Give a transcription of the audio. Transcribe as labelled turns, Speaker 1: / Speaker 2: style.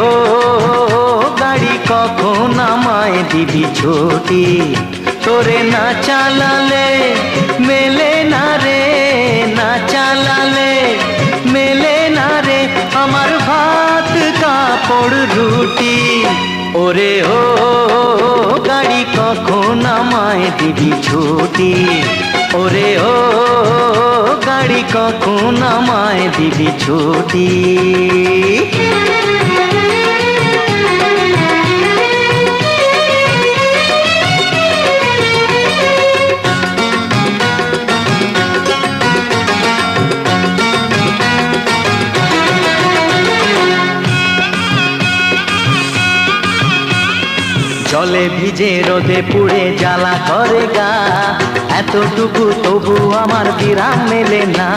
Speaker 1: ও গাড়ি কখন আমায় দিবি ছুটি, তোরে না চালালে মেলে না রে, না চালালে মেলে না রে আমার ভাত কাপড় রুটি। ওরে ও গাড়ি কখন আমায় দিবি ছুটি, ওরে ও গাড়ি কখন আমায় দিবি ছুটি। জলে ভিজে রোদে পুড়ে জ্বালা করে গা, এতটুকু তবু আমার বিরাম মেলে না।